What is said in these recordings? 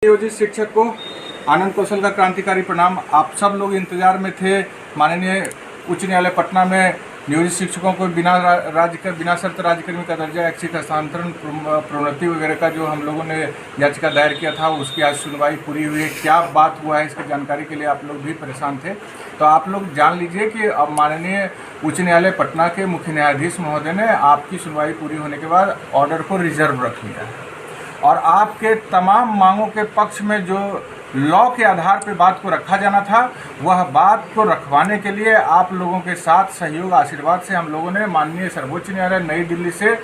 नियोजित शिक्षक को आनंद कौशल का क्रांतिकारी प्रणाम। आप सब लोग इंतजार में थे। माननीय उच्च न्यायालय पटना में नियोजित शिक्षकों को बिना शर्त राज्यकर्मी का दर्जा, ऐच्छिक हस्तांतरण, प्रोन्नति वगैरह का जो हम लोगों ने याचिका दायर किया था उसकी आज सुनवाई पूरी हुई है। क्या बात हुआ है इसकी जानकारी के लिए आप लोग भी परेशान थे, तो आप लोग जान लीजिए कि अब माननीय उच्च न्यायालय पटना के मुख्य न्यायाधीश महोदय ने आपकी सुनवाई पूरी होने के बाद ऑर्डर को रिजर्व रख लिया है और आपके तमाम मांगों के पक्ष में जो लॉ के आधार पर बात को रखा जाना था वह बात को रखवाने के लिए आप लोगों के साथ सहयोग आशीर्वाद से हम लोगों ने माननीय सर्वोच्च न्यायालय नई दिल्ली से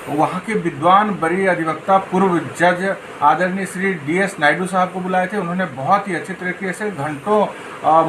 वहाँ के विद्वान वरीय अधिवक्ता पूर्व जज आदरणीय श्री DS नायडू साहब को बुलाए थे। उन्होंने बहुत ही अच्छे तरीके से घंटों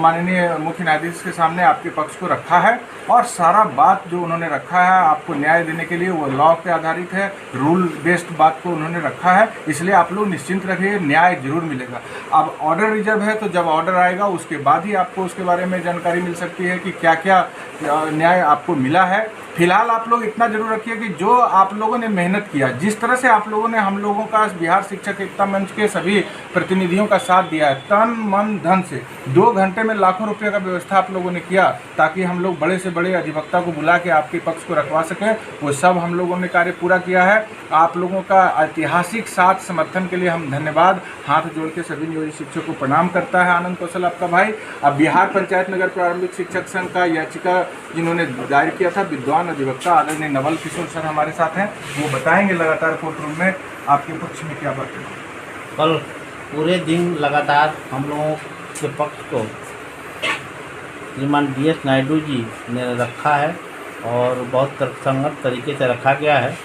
माननीय मुख्य न्यायाधीश के सामने आपके पक्ष को रखा है और सारा बात जो उन्होंने रखा है आपको न्याय देने के लिए वो लॉ पे आधारित है, रूल बेस्ड बात को उन्होंने रखा है। इसलिए आप लोग निश्चिंत रहिए, न्याय जरूर मिलेगा। अब ऑर्डर रिजर्व है तो जब ऑर्डर आएगा उसके बाद ही आपको उसके बारे में जानकारी मिल सकती है कि क्या क्या न्याय आपको मिला है। फिलहाल आप लोग इतना जरूर रखिए कि जो आप लोगों ने मेहनत किया, जिस तरह से आप लोगों ने हम लोगों का बिहार शिक्षक एकता मंच के सभी प्रतिनिधियों का साथ दिया है, तन मन धन से 2 घंटे में लाखों रुपए का व्यवस्था आप लोगों ने किया ताकि हम लोग बड़े से बड़े अधिवक्ता को बुला के आपके पक्ष को रखवा सकें, वो सब हम लोगों ने कार्य पूरा किया है। आप लोगों का ऐतिहासिक साथ समर्थन के लिए हम धन्यवाद हाथ जोड़ के सभी नियोजित शिक्षकों को प्रणाम करता है आनंद कौशल आपका भाई। अब बिहार पंचायत नगर प्रारंभिक शिक्षक संघ का याचिका जिन्होंने दायर किया था विद्वान अधिवक्ता आदरणीय नवल किशोर सर हमारे साथ हैं, वो बताएंगे लगातार कोर्ट रूम में आपके पक्ष में क्या बात है। कल पूरे दिन लगातार हम लोगों के पक्ष को श्रीमान DS नायडू जी ने रखा है और बहुत तर्कसंगत तरीके से रखा गया है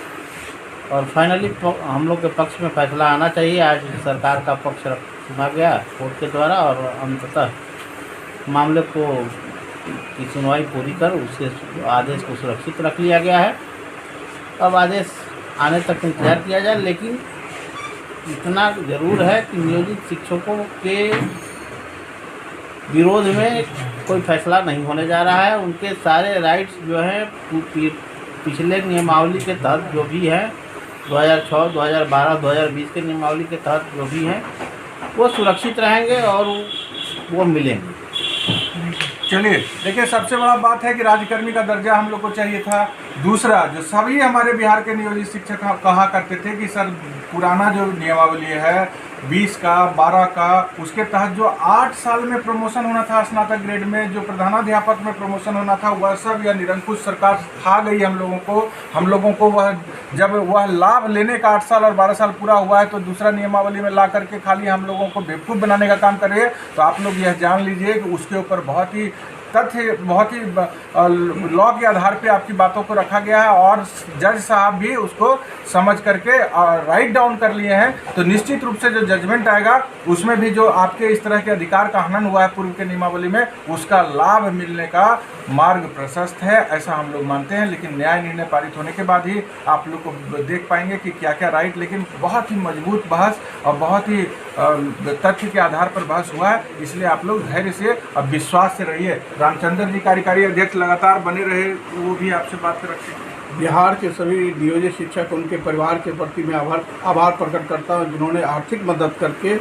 और फाइनली हम लोग के पक्ष में फैसला आना चाहिए। आज सरकार का पक्ष सुना गया कोर्ट के द्वारा और अंततः मामले को की सुनवाई पूरी कर उसके आदेश को सुरक्षित रख लिया गया है। अब आदेश आने तक इंतजार किया जाए, लेकिन इतना ज़रूर है कि नियोजित शिक्षकों के विरोध में कोई फैसला नहीं होने जा रहा है। उनके सारे राइट्स जो हैं पिछले नियमावली के तहत जो भी है 2006, 2012, 2020 के नियमावली के तहत जो भी हैं वो सुरक्षित रहेंगे और वो मिलेंगे। चलिए देखिए, सबसे बड़ा बात है कि राज्यकर्मी का दर्जा हम लोग को चाहिए था। दूसरा, जो सभी हमारे बिहार के नियोजित शिक्षक कहा करते थे कि सर पुराना जो नियमावली है 20 का 12 का, उसके तहत जो 8 साल में प्रमोशन होना था स्नातक ग्रेड में, जो प्रधानाध्यापक में प्रमोशन होना था, वह सब या निरंकुश सरकार खा गई हम लोगों को वह जब वह लाभ लेने का 8 साल और 12 साल पूरा हुआ है तो दूसरा नियमावली में ला करके खाली हम लोगों को बेवकूफ़ बनाने का काम कर रही है। तो आप लोग यह जान लीजिए कि उसके ऊपर बहुत ही तथ्य, बहुत ही लॉ के आधार पे आपकी बातों को रखा गया है और जज साहब भी उसको समझ करके राइट डाउन कर लिए हैं। तो निश्चित रूप से जो जजमेंट आएगा उसमें भी जो आपके इस तरह के अधिकार का हनन हुआ है पूर्व के नियमावली में, उसका लाभ मिलने का मार्ग प्रशस्त है, ऐसा हम लोग मानते हैं। लेकिन न्याय निर्णय पारित होने के बाद ही आप लोग को देख पाएंगे कि क्या क्या राइट, लेकिन बहुत ही मजबूत बहस और बहुत ही तथ्य के आधार पर बहस हुआ है। इसलिए आप लोग धैर्य से और विश्वास से रहिए। रामचंद्र जी कार्यकारी अध्यक्ष लगातार बने रहे, वो भी आपसे बात कर रखे। बिहार के सभी नियोजित शिक्षक उनके परिवार के प्रति मैं आभार प्रकट करता हूं जिन्होंने आर्थिक मदद करके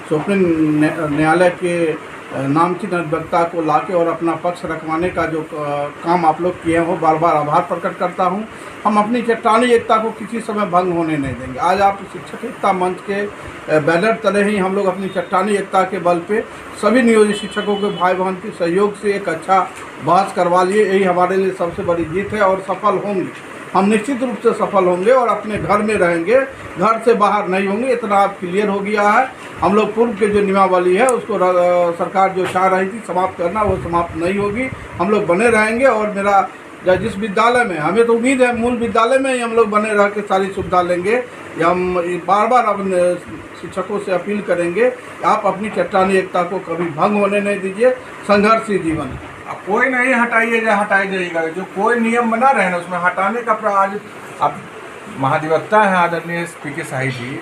सुप्रीम न्यायालय के नामचीन अधिवक्ता को लाके और अपना पक्ष रखवाने का जो काम आप लोग किए हो, बार बार आभार प्रकट करता हूं। हम अपनी चट्टानी एकता को किसी समय भंग होने नहीं देंगे। आज आप शिक्षक एकता मंच के बैनर तले ही हम लोग अपनी चट्टानी एकता के बल पे सभी नियोजित शिक्षकों के भाई बहन के सहयोग से एक अच्छा बहस करवा लिए। यही हमारे लिए सबसे बड़ी जीत है और सफल होंगे, हम निश्चित रूप से सफल होंगे और अपने घर में रहेंगे, घर से बाहर नहीं होंगे। इतना आप क्लियर हो गया है। हम लोग पूर्व के जो नियमावली है उसको सरकार जो चाह रही थी समाप्त करना, वो समाप्त नहीं होगी। हम लोग बने रहेंगे और मेरा जिस विद्यालय में हमें तो उम्मीद है मूल विद्यालय में ही हम लोग बने रह के सारी सुविधा लेंगे। हम बार बार अपने शिक्षकों से अपील करेंगे आप अपनी चट्टानी एकता को कभी भंग होने नहीं दीजिए। संघर्षी जीवन कोई नहीं हटाइए, हटाई जाएगा। जो कोई नियम बना रहे ना उसमें हटाने का आज अब महाधिवक्ता है आदरणीय PK साहिब जी,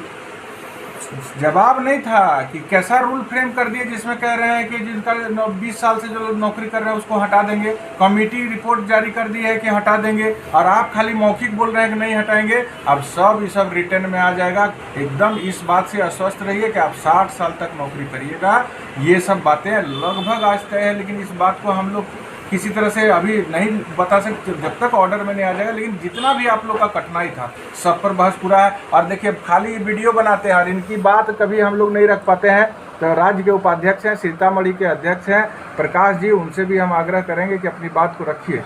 जवाब नहीं था कि कैसा रूल फ्रेम कर दिए जिसमें कह रहे हैं कि जिनका 20 साल से जो लोग नौकरी कर रहे हैं उसको हटा देंगे, कमेटी रिपोर्ट जारी कर दी है कि हटा देंगे, और आप खाली मौखिक बोल रहे हैं कि नहीं हटाएंगे। अब ये सब रिटर्न में आ जाएगा। एकदम इस बात से आश्वस्त रहिए कि आप 60 साल तक नौकरी करिएगा। ये सब बातें लगभग आज तय है, लेकिन इस बात को हम लोग किसी तरह से अभी नहीं बता सकते जब तक ऑर्डर में नहीं आ जाएगा। लेकिन जितना भी आप लोग का कठिनाई था सब पर बहस पूरा है। और देखिए खाली वीडियो बनाते हैं और इनकी बात कभी हम लोग नहीं रख पाते हैं। तो राज्य के उपाध्यक्ष हैं, सीतामढ़ी के अध्यक्ष हैं प्रकाश जी, उनसे भी हम आग्रह करेंगे कि अपनी बात को रखिए।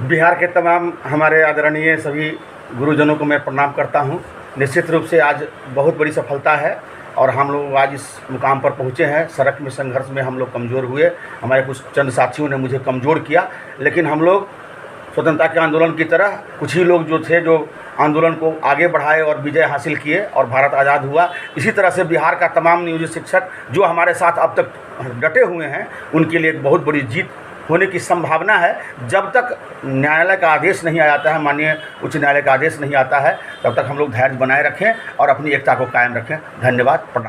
बिहार के तमाम हमारे आदरणीय सभी गुरुजनों को मैं प्रणाम करता हूं। निश्चित रूप से आज बहुत बड़ी सफलता है और हम लोग आज इस मुकाम पर पहुंचे हैं। सड़क में संघर्ष में हम लोग कमज़ोर हुए, हमारे कुछ चंद साथियों ने मुझे कमज़ोर किया, लेकिन हम लोग स्वतंत्रता के आंदोलन की तरह कुछ ही लोग जो थे जो आंदोलन को आगे बढ़ाए और विजय हासिल किए और भारत आज़ाद हुआ। इसी तरह से बिहार का तमाम नियोजित शिक्षक जो हमारे साथ अब तक डटे हुए हैं उनके लिए एक बहुत बड़ी जीत होने की संभावना है। जब तक न्यायालय का आदेश नहीं आ जाता है, माननीय उच्च न्यायालय का आदेश नहीं आता है, तब तक हम लोग धैर्य बनाए रखें और अपनी एकता को कायम रखें। धन्यवाद।